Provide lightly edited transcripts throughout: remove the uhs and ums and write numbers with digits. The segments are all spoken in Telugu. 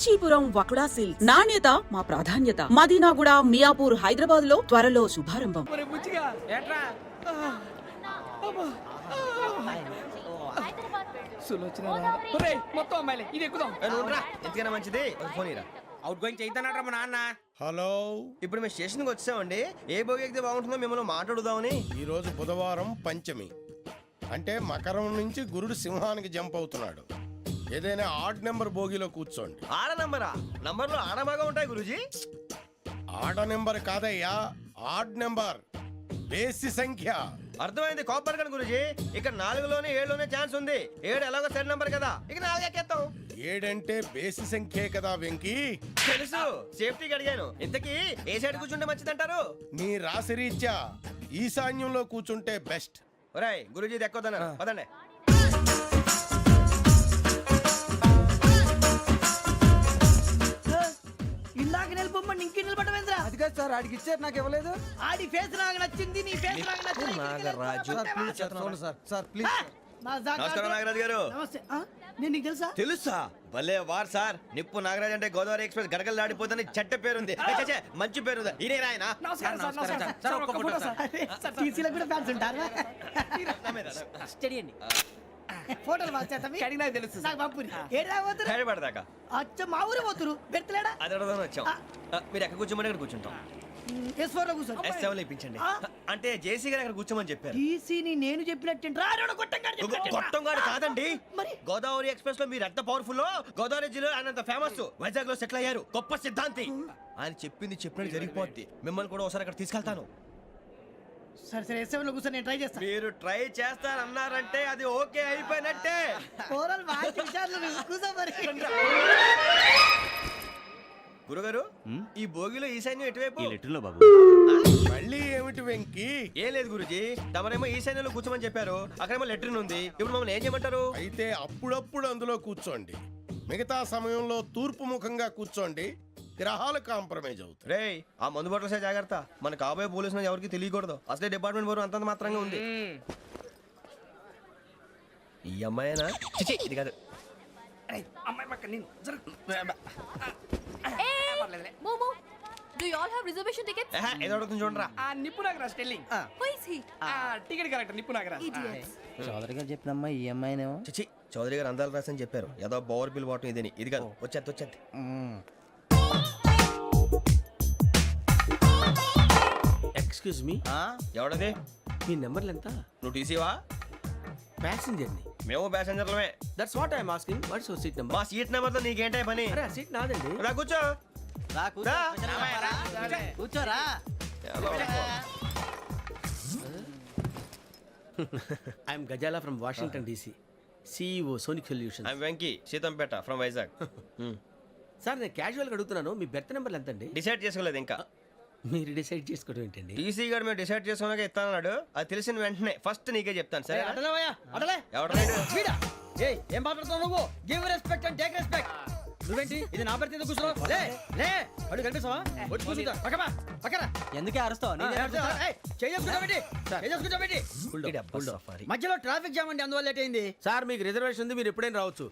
కాంచీపురం వకుడా సిల్క్స్. నాణ్యత మా ప్రాధాన్యత. మదీనాగూడ, మియాపూర్, హైదరాబాద్ లో త్వరలో శుభారంభం. మొత్తం అమ్మాయిలే ఇది ఎక్కుదాం. ఎందుకైనా మంచిది ఫోన్ ఇరా. అవుట్ గోయింగ్ చేద్దానట మా నాన్న. హలో, ఇప్పుడు మేము స్టేషన్కి వచ్చామండి. ఏ బోగి ఎక్కితే బాగుంటుందో మిమ్మల్ని మాట్లాడుదామని. ఈరోజు బుధవారం పంచమి, అంటే మకరం నుంచి గురుడు సింహానికి జంప్ అవుతున్నాడు. ఏదైనా ఆడ్ నెంబర్ బోగిలో కూర్చోండి. ఆడ నంబరా? నంబర్లో ఆడ బాగా ఉంటాయి గురూజీ. ఆడ నెంబర్ కాదయ్యా, ఆడ్ నెంబర్, బేసి సంఖ్య. అర్థమైంది, కాపర్ కానీ గురూజీ. ఇక్కడ 4లోనే 7లోనే ఛాన్స్ ఉంది. 7 ఎలాగో సెడ్ నంబర్ కదా, ఇక 4 ఎక్కేస్తాం. 7 అంటే బేసి సంఖ్యే కదా వెంకీ. తెలుసు, సేఫ్టీకి అడిగాను. ఇంతకీ ఏ సైడ్ కూర్చుంటే మంచిదంటారు? నీ రాశి రీత్యా ఈశాన్యంలో కూర్చుంటే బెస్ట్. ఒరాయ్ గురూజీ దెక్కొద్దన్నారు, పదండి. ఇందాక నిలబొమ్మని ఇంకే నిలబడమేంద్రా? అది కాదు సార్, ఆడికి ఇచ్చారు నాకు ఇవ్వలేదు. ఆడి ఫేస్ నాకు నచ్చింది, నీ ఫేస్ నాకు నచ్చింది. నాగరాజు. Sir please. నమస్కారం నాగరాజు గారు. నమస్తే. నేను నీకు తెలుసా? తెలుసా? భలే వార్ సార్. నిప్పు నాగరాజ్ అంటే గోదావరి ఎక్స్ప్రెస్ గడగలు దాడిపోతుంది చెట్ట పేరుంది. మంచి పేరు. ఇదే ఆయన నమస్కారం సార్. నమస్కారం సార్. ఒక్క ఫోటో సార్. టీసీలో కూడా ఫ్యాన్స్ ఉంటారా? స్టడీ అండి. ఫోటోలు మార్చేస్తాం. కడిగి నాకు తెలుసు. నాకు పంపుని. ఏడా పోతురు? హైదరాబాద్ అచ్చ మా ఊరు పోతురు. బెర్తలేడా? అది అడగదామని వచ్చాం. మీరు ఎక్కడ కూర్చోమని అక్కడ కూర్చుంటాం. S4 లో కూర్చో. S7 ఇప్పించండి. అంటే జేసీ గారు అక్కడ కూర్చోమని చెప్పారు. టీసీని నేను చెప్పినట్టు రాడు గొట్టంగాడు కాదండి. మరి? గోదావరి ఎక్స్ప్రెస్ లో మీరు ఎంత పవర్ఫుల్, గోదావరి జిల్లా ఆయన ఫేమస్. వైజాగ్ లో సెటిల్ అయ్యారు. గొప్ప సిద్ధాంతి. ఆయన చెప్పింది చెప్పినట్టు జరిగిపోద్ది. మిమ్మల్ని కూడా ఒకసారి అక్కడ తీసుకెళ్తాను. సరే సరే, S7 లో కూర్చో, నేను ట్రై చేస్తాను. మీరు ట్రై చేస్తారన్నారంటే అది ఓకే అయిపోయినట్టే. ఓవరాల్ బాగా విషయాలు కూర్చో మరి. గురుగారు, ఈ భోగిలో ఈశాన్యం ఎటువైపు? మళ్ళీ ఏమిటి వెంకీ? ఏం లేదు గురుజీ, తమరేమో ఈశాన్యంలో కూర్చోమని చెప్పారు. అక్కడేమో లెట్రిన్ ఉంది. ఇప్పుడు మమ్మల్ని ఏం చేయమంటారు? అయితే అప్పుడప్పుడు అందులో కూర్చోండి. మిగతా సమయంలో తూర్పు ముఖంగా కూర్చోండి. గ్రహాలు కాంప్రమైజ్ అవుతాయి. రేయ్, ఆ మందు బట్టలసే జాగ్రత్త. మన కాబోయే పోలీసులు ఎవరికి తెలియకూడదు. అసలే డిపార్ట్మెంట్ బోరు అంతంత మాత్రంగా ఉంది. ఈ అమ్మాయినా? చిచి, ఇది కాదు. అమ్మాయి పక్క నేను. Momo, do you all have reservation tickets? ఏదో అడుగుతుంది చూడరా. ఆ నిప్పు Nagaraj telling. Who is he? Ticket correct నిప్పు నాగరాజ్. Idiots. చౌదరి గారు చెప్పినమ్మా ఈ అమ్మాయినేమో. చిచి, చౌదరి గారు అందాలు రాసని చెప్పారు. ఏదో బోర్ బిల్ వాటం ఇదని. ఇది కాదు, వచ్చేది. Excuse me, ఎవడది? మీ నెంబర్లు ఎంత? నువ్వు టీసీవా? ప్యాసింజర్ ని. మేము ప్యాసెంజర్లమే. That's what I'm asking. What's your seat number? మా సీట్ నెంబర్ తో నీకేంటే పని? అరే ఆ సీట్ నాదండి. రా కూర్చో. రా. కూర్చోరా. I'm Gazala from Washington DC, CEO Sonic Solutions. I'm Venky, Seethampeta from Vizag. Sir నేను క్యాజువల్ గా అడుగుతున్నాను, మీ బెర్త్ నెంబర్లు ఎంత అండి? డిసైడ్ చేసుకోలేదు ఇంకా. మీరు డిసైడ్ చేసుకోవడం ఏంటండి? టీసీ గారు మేము డిసైడ్ చేసుకున్నాక ఇస్తానన్నాడు. అది తెలిసిన వెంటనే ఫస్ట్ నీకే చెప్తాను. సరే? అటలే ఎవడ? ఏం మాట్లాడుతావు నువ్వు? Give respect and take respect. నువ్వేంటి ఇది నా పరిస్థితి కూర్చున్నావు? లే లే, అడుగు కనిపిస్తావా? వచ్చి కూర్చుంటా. పక్కరా. ఎందుకే అరుస్తావు? మధ్యలో ట్రాఫిక్ జామ్ అండి, అందువల్ల లేట్ అయింది. సార్ మీకు రిజర్వేషన్ ఉంది, మీరు ఎప్పుడైనా రావచ్చు.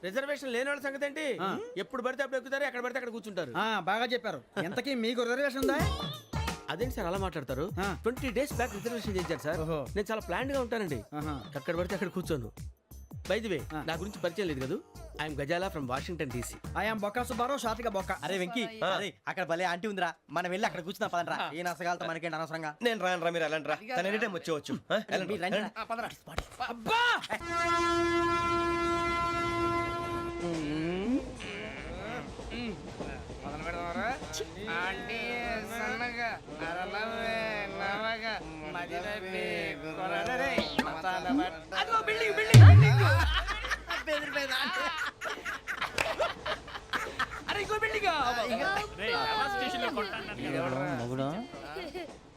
రిజర్వేషన్ లేని వాళ్ళ సంగతి ఏంటి? ఎప్పుడు పడితే అప్పుడు ఎక్కుతారు, ఎక్కడ పడితే అక్కడ కూర్చుంటారు. బాగా చెప్పారు. ఎంతకీ మీకు రిజర్వేషన్ ఉందా? అదేంటి సార్ అలా మాట్లాడతారు? 20 days బ్యాక్ రిజర్వేషన్ చేశారు సార్. నేను చాలా ప్లాన్డ్ గా ఉంటానండి. అక్కడ పడితే అక్కడ కూర్చోను. బై ది వే, నా గురించి పరిచయం లేదు కదా. I'm Gazala from Washington DC. I'm Bokka Subbarao, షార్ట్గా బొక్క. అరే వెంకీ, అక్కడ భలే ఆంటీ ఉందిరా, మనం వెళ్ళి అక్కడ కూర్చున్నా పదనరా. ఏ నసగాలతో మనకేంటి అనవసరంగా. నేను రాను, మీరు ఎలాంటి రా. తన ఎనీ టైం వచ్చేవచ్చు. అబ్బా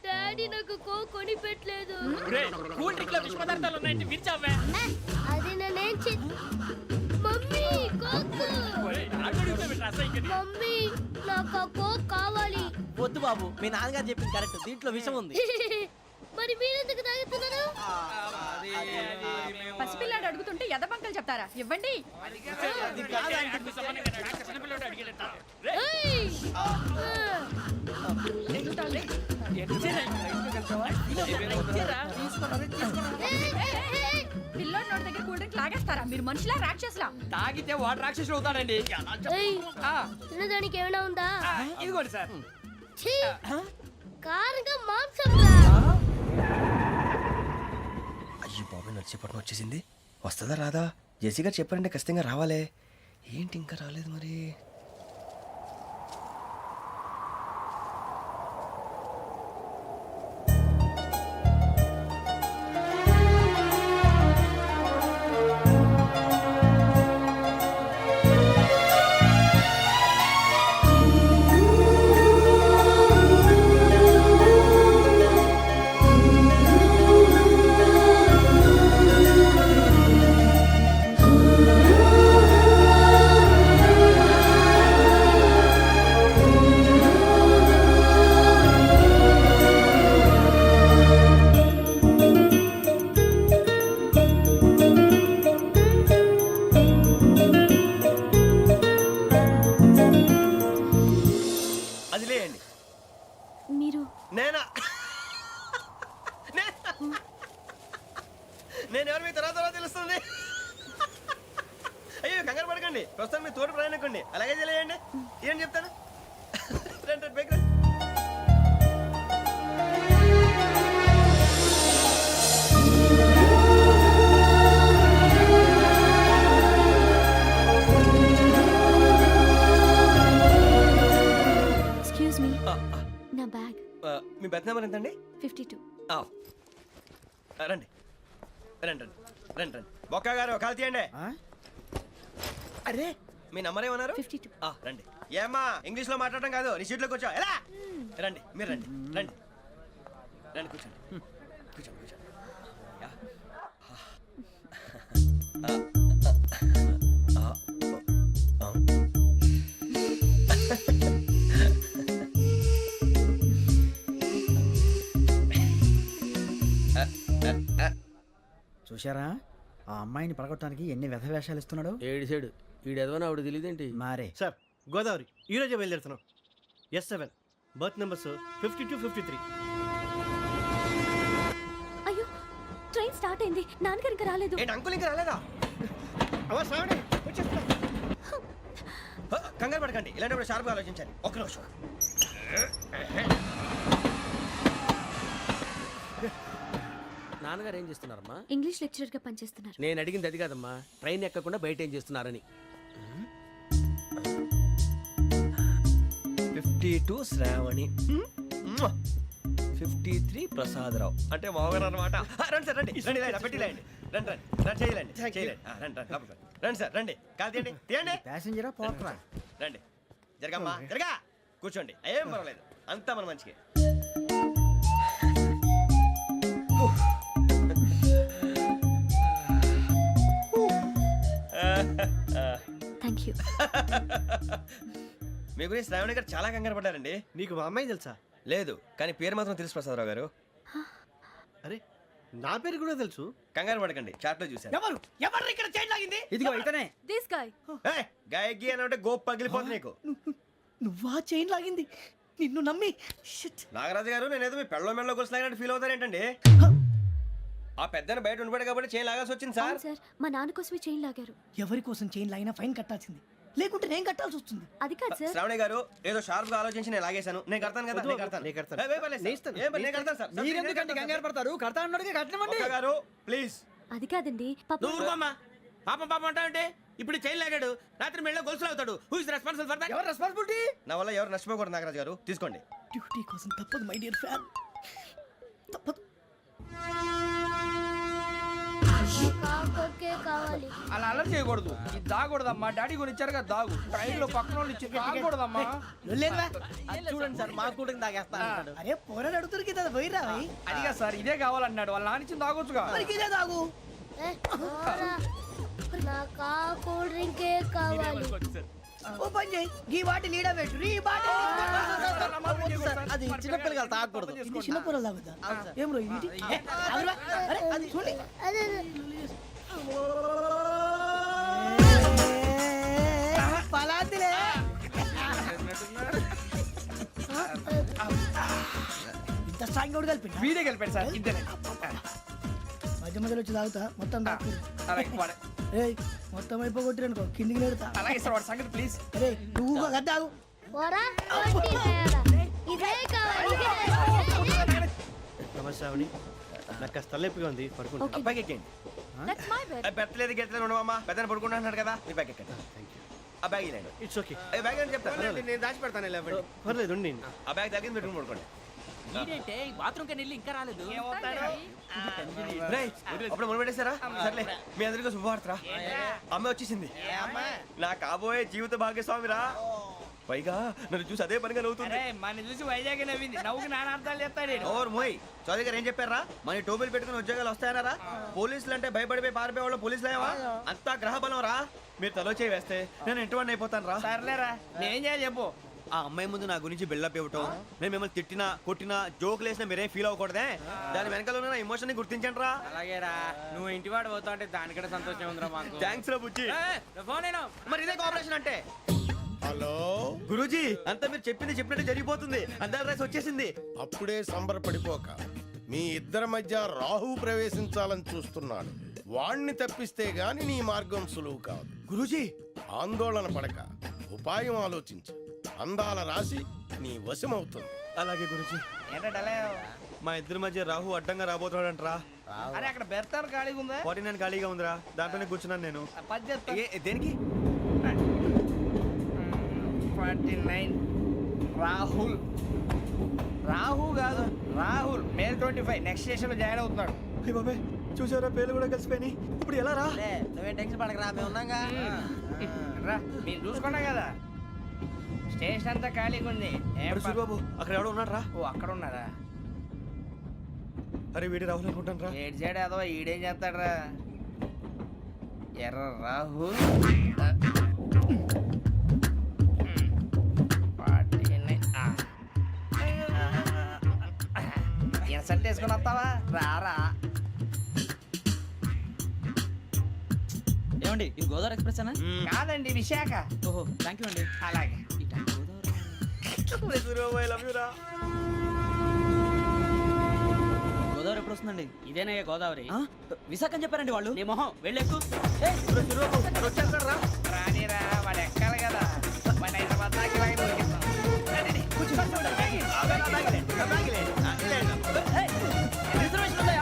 డాడీ నాకు కోక్ కొని పెట్టలేదు. కూల్ డ్రింక్ లో విష పదార్థాలు ఉన్నాయంటే విరిచావే. అది నేనేం మమ్మీ కోక్. మమ్మీ నాకు ఆ కోక్ కావాలి. వద్దు బాబు, మీ నాన్నగారు చెప్పింది కరెక్ట్, దీంట్లో విషయం ఉంది. మరి మీరెందుకు తాగుతున్నారు? పసిపిల్లాడు అడుగుతుంటే ఎదబంకలు చెప్తారా? ఇవ్వండి. పిల్లోడి నోటి దగ్గర కూల్ డ్రింక్ లాగేస్తారా మీరు మనుషులా రాక్షసులా తాగితే వాడు రాక్షసులు అవుతాడండి ఏయ్, ఆ, తినడానికి ఏమైనా ఉందా ఆ, ఇదిగోండి సార్ ఛీ! కారంగా మాంసం రా. అయ్యో బాబాయ్ నడిచేపట్నం వచ్చేసింది. వస్తుందా రాదా? జెసి గారు చెప్పారంటే ఖచ్చితంగా రావాలే. ఏంటి ఇంకా రాలేదు మరి? అది లేయండి. మీరు నేనా? నేను ఎవరు మీ తర్వాత తెలుస్తుంది. అయ్యో కంగారు పడకండి, ప్రస్తుతం మీ తోటి ప్రయాణకండి. అలాగే తెలియండి. ఏం చెప్తాను? రండి రండి, బైక్ రండి. ఎక్స్క్యూజ్ మీ నా బ్యాగ్ మీ బెత్ నెంబర్ ఎంతండి? 52. రండి రండి రండి రండి రండి. బొక్క గారు కాల్ తీయండి. అరే మీ నంబర్ ఏమన్నారు? 52. రండి. ఏమ్మా ఇంగ్లీష్ లో మాట్లాడడం కాదు, నీ సీట్లోకి వచ్చా. ఎలా రండి, మీరు రండి రండి రండి, కూర్చోండి కూర్చోండి కూర్చోండి. యా. చూశారా ఆ అమ్మాయిని పడగొట్టడానికి ఎన్ని వ్యధ వేషాలు ఇస్తున్నాడు. ఏడు సైడు ఈడు ఎదవని ఆవిడ తెలియదేంటి? మారే సార్ గోదావరి ఈ రోజే బయలుదేరుతున్నాం. S7 berth numbers 52, 53. అయ్యో ట్రైన్ స్టార్ట్ అయింది, నాన్నగారు ఇంకా రాలేదు. ఏంటి అంకుల్ ఇంకా రాలేదా? కంగారు పడకండి, ఇలాంటప్పుడు షార్ప్గా ఆలోచించండి. ఒక్క నిమిషం. నాన్నగారు ఏం చేస్తున్నారమ్మా? ఇంగ్లీష్ లెక్చరర్ గా పనిచేస్తున్నారు. నేను అడిగింది అది కాదమ్మా, ట్రైన్ ఎక్కకుండా బయట ఏం చేస్తున్నారని. 52 శ్రావణి, 53 ప్రసాదరావు అంటే మామగారు అనమాట. రండి సార్ రండి రండి, ఇలా పెట్టి లేండి. రండి రండి రండి, చేయలేండి చేయలేండి. రండి రండి లోపలికి రండి. రండి సార్ రండి, కాల్ తీయండి తీయండి. ప్యాసింజరా పోట్రా. రండి జరగమ్మా జరగా, కూర్చోండి. ఏం పర్వాలేదు, అంతా మన మంచిగా. Thank you. మీ గురించి శ్రావణి గారు చాలా కంగారు పడ్డారండి. నీకు మా అమ్మాయి తెలుసా? లేదు, కానీ పేరు మాత్రం తెలుసు ప్రసాదరావు గారు. అరే నా పేరు కూడా తెలుసు. కంగారు పడకండి, చాట్ లో చూశాను. ఎవరు ఎవరు ఇక్కడ చైన్ లాగింది? ఇదిగో ఇతనే. This guy. గాయకి అని అంటే గోప్ పగిలిపోతుంది నీకు. నువ్వా చైన్ లాగింది? నిన్ను నమ్మి నాగరాజు గారు, నేనేదో మీ పెళ్ళ మెళ్ళ గురిసిలాగినట్టు ఫీల్ అవుతారేంటండి? ఆ పెద్దని బయట ఉండిపోయాడు కాబట్టి చేయి లాగాల్సి వచ్చింది సార్. సార్ మా నాన్న కోసమే చైన్ లాగారు. ఎవరి కోసం చైన్ లాగినా ఫైన్ కట్టాల్సింది, లేకుంటే నేను కట్టాల్సి వస్తుంది. అది కాదు సార్. శ్రావణి గారు ఏదో షార్ప్ గా ఆలోచించి నేను లాగేశాను. నేను కడతాను కదా, నేను కడతాను. నేను కడతాను. ఏ, పర్లేదు సార్. ఏం పర్లేదు, నేను కడతాను సార్. మీరెందుకంటే కంగారు పడతారు? కడతా అన్నాడుగా కట్టమండి. ఒక్క గారు ప్లీజ్. అది కాదండి పాప. నువ్వు ఊరుకోమ్మా. పాపం పాపం అంటావంటే ఇప్పుడు చైన్ లాగాడు, రాత్రి మెళ్ళ గొలుసులు అవుతాడు. Who is responsible for that? ఎవరు రెస్పాన్సిబిలిటీ? నా వల్ల ఎవరు నష్టపోకూడదు నాగరాజు గారు, తీసుకోండి. డ్యూటీ కోసం తప్పదు మై డియర్ ఫ్యాన్, తప్పదు. కావాలి. అలా అలర్ చేయకూడదు, ఇది దాగకూడదమ్మా. డాడీ కొని ఇచ్చారు కదా దాగు, ట్రైన్ లో పక్కన వాళ్ళు ఇచ్చి దాగకూడదమ్మా. చూడండి సార్, మా కూడా తాగేస్తా. అరే పోరాడు అడుగుతారు కదా, పోయిరా. అదిగా సార్, ఇదే కావాలన్నాడు. వాళ్ళ నాన్న ఇచ్చింది తాగొచ్చుగా. ఇదే తాగు. నాకు ఆ కూల్ డ్రింకే కావాలి. ఓ పని చేయి, ఈ బాటి లీడ పెట్టు. ఈ బాటి అది చిన్నపిల్లలు తాగకూడదు. చిన్న పొరలు తాగుతా. ఏం రో ఇది? అరే అది చూడండి. అదే పలాతిలే. ఇంత సాయంగోడు కలిపి వీడే కలిపాడు సార్ ఇద్దరే మధ్య మధ్యలో వచ్చి తాగుతా మొత్తం తాగు అలాగే వాడు- రేయ్ మొత్తం అయిపోగొట్టిరనుకో కిందికి నేడుతా అలాగే సార్ వాడు సంగతి ప్లీజ్. రే నువ్వు గద్దాగు పోరా కొట్టి తయారా. ఇదే కావాలి ఇదే. నమస్తే శ్రావణి నాకు కాస్త తలెప్పిగా ఉంది పడుకుంటా Okay. బ్యాగ్ ఎక్కండి That's my bed. పెట్టలేదు గెట్టలేదు ఉండమమ్మా పెద్దని పడుకుంటున్నాడు కదా మీ బ్యాగ్ ఎక్కండి ఆ బ్యాగ్ ఇలాండి ఇట్స్ ఓకే బ్యాగ్ అని చెప్తాను నేను దాచి పెడతాను లేవండి. పర్లేదు ఉండి ఆ బ్యాగ్ తగ్గింది పెట్టుకుని పడుకోండి ఏమవుతాడు? రేయ్, అప్పుడు మొదలు పెట్టేశారా సర్లే మీ అందరికీ శుభవార్తరా అమ్మ వచ్చేసింది నా కాబోయే జీవిత భాగ్యస్వామిరా పైగా నన్ను చూసి అదే పనిగా నవ్వుతుంది అరే మన చూసి వైజాగ్ నవ్వింది నవ్వుకి నాన్న అర్థాలు చెప్తాడు ఓర్ మోయ్ చౌదరి గారు ఏం చెప్పారా మన టోబీలు పెట్టుకుని ఉద్యోగాలు వస్తాయనరా పోలీసులు అంటే భయపడిపోయి పారిపోయే వాళ్ళు పోలీసులు ఏవా అంతా గ్రహ బలం రా మీరు తలో చేయి వేస్తే నేను ఇంటివాడిని అయిపోతాను రా సర్లేరా నేనేం చేయాలి చెప్పు. ఆ అమ్మాయి ముందు నా గురించి బిల్డప్ ఇవ్వటం నేను మిమ్మల్ని తిట్టినా కొట్టినా జోకులు వేసినా మీరేం ఫీల్ అవ్వకూడదే దాని వెనకాల ఉన్న ఎమోషన్ ని గుర్తించండి రా అలాగేరా నువ్వు ఇంటివాడు పోతా అంటే దానికంటే సంతోషం ఉందిరా మాకు. థ్యాంక్స్ రా బుజ్జి ఫోన్ అయినా మరి ఇదే కోఆపరేషన్ అంటే హలో గురూజీ అంతా మీరు చెప్పింది చెప్పినట్టు జరిగిపోతుంది అందరి రైస్ వచ్చేసింది అప్పుడే సంబరపడిపోక మీ ఇద్దరి మధ్య రాహు ప్రవేశించాలని చూస్తున్నాడు వాణ్ణి తప్పిస్తే గాని నీ మార్గం సులువు కాదు గురూజీ ఆందోళన పడక ఉపాయం ఆలోచించు అందాల రాశి నీ వశమవుతుంది అలాగే గురూజీ ఏంటంటే మా ఇద్దరి మధ్య రాహు అడ్డంగా రాబోతున్నాడంట్రా అరే అక్కడ బెర్తాను ఖాళీగా ఉందా 49 ఖాళీగా ఉందిరా దాంట్లోనే కూర్చున్నాను నేను పది చెప్తా. దేనికి 49 రాహుల్ రాహు కాదు రాహుల్ మే 25 నెక్స్ట్ స్టేషన్ లో జాయిన్ అవుతున్నాడు. అయ్య బాబాయ్ చూసారా పేర్లు కూడా కలిసిపోయినాయి ఇప్పుడు ఎలా రా నువ్వేం టెన్షన్ పడకరా మేము ఉన్నాగా రా మీరు చూసుకున్నాం కదా స్టేషన్ అంతా ఖాళీగా ఉంది ఏం అరే సూరిబాబు అక్కడ ఎవడో ఉన్నాడు రా ఓ అక్కడ ఉన్నారా అరే వీడి రాహుల్ అనుకుంటాను రా ఏడు సైడ్ అదో ఈడేం చేస్తాడరా ఎర్ర రాహుల్ ఇన్సల్ట్ వేసుకుని వస్తావా రారా ఏమండి ఇది గోదావరి ఎక్స్ప్రెస్ అనా? కాదండి విశాఖ. ఓహో థ్యాంక్ యూ అండి. అలాగే సూరిబాబు ఐ లవ్ యూ రా గోదావరి ఎప్పుడు వస్తుందండి? ఇదేనయ్య గోదావరి. విశాఖ అని చెప్పారండి వాళ్ళు. నీ మొహం వెళ్ళెక్కు. వచ్చేస్తాడు రా రానిరా వాడు ఎక్కాలి కదా మన హైదరాబాద్ దాకా ఇలాగే దొరికిస్తాం. రండి, కూర్చో. రిజర్వేషన్ ఉందా?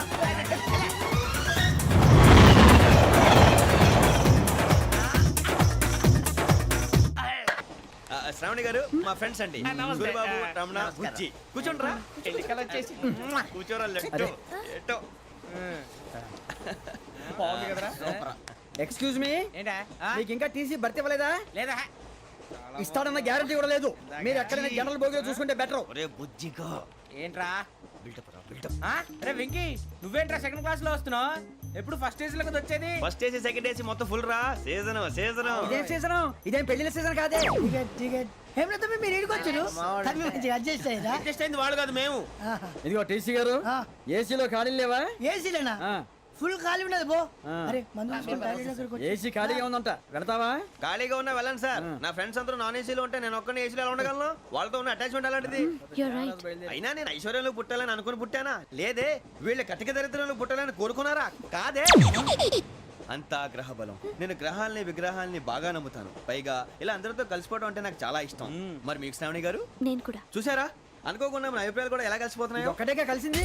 శ్రావణి గారు మా ఫ్రెండ్స్ అండి నమస్తే. సూరిబాబు రమణ బుజ్జి కూర్చోండి రా ఎన్నికలు వచ్చేసి కూర్చోరా లెట్టో ఎట్టో బాగుంది కదరా. ఎక్స్క్యూజ్ మీ, ఏంటా మీకు ఇంకా టీసీ భర్తీ ఇవ్వలేదా? లేదా ఇస్తాడన్న గ్యారంటీ కూడా లేదు. మీరు ఎక్కడైనా జనరల్ బోగిలో చూసుకుంటే బెటర్. ఒరే బుజ్జిగా ఏంట్రా బిల్డప్ రా బిల్డప్ అరే వెంకీ నువ్వేంట్రా సెకండ్ క్లాస్ లో వస్తున్నావు ఎప్పుడు ఫస్ట్ ఏజ్ లో కదా వచ్చేది. ఫస్ట్ ఏసీ సెకండ్ ఏసీ మొత్తం ఫుల్ రా సీజన్ సీజన్ ఇదేం సీజన్? ఇదేం పెళ్లిన సీజన్ కాదే. టికెట్ టికెట్ ఏం లేదు మీరు ఇడికొచ్చారు అడ్జస్ట్ అయ్యారా అడ్జస్ట్ అయింది వాళ్ళు కాదు మేము ఇదిగో టీసీ గారు, ఏసీలో ఖాళీ లేవా? ఏసీలేనా ఫుల్ ఖాళీ ఉన్నది బో అరే మందు తీసుకొని టాయిలెట్ దగ్గరకు వచ్చి. ఏసీ ఖాళీగా ఉందంట, వెళతావా? ఖాళీగా ఉన్నా వెళ్ళండి సార్ నా ఫ్రెండ్స్ అందరూ నాన్ ఏసీలో ఉంటే నేను ఒక్కనే ఏసీలో ఎలా ఉండగలను వాళ్ళతో ఉన్న అటాచ్మెంట్ అలాంటిది You're right. అయినా నేను ఐశ్వర్యంలో పుట్టాలని అనుకుని పుట్టానా లేదే వీళ్ళ కటిక దరిద్రంలో పుట్టాలని కోరుకున్నారా కాదే అంతా గ్రహ బలం నేను గ్రహాలని విగ్రహాలని బాగా నమ్ముతాను పైగా ఇలా అందరితో కలిసిపోవడం అంటే నాకు చాలా ఇష్టం మరి మీకు శ్రావణి గారు నేను కూడా. చూసారా అనుకోకుండా మన అభిప్రాయాలు కూడా ఎలా కలిసిపోతున్నాయో ఒక్కటేగా కలిసింది.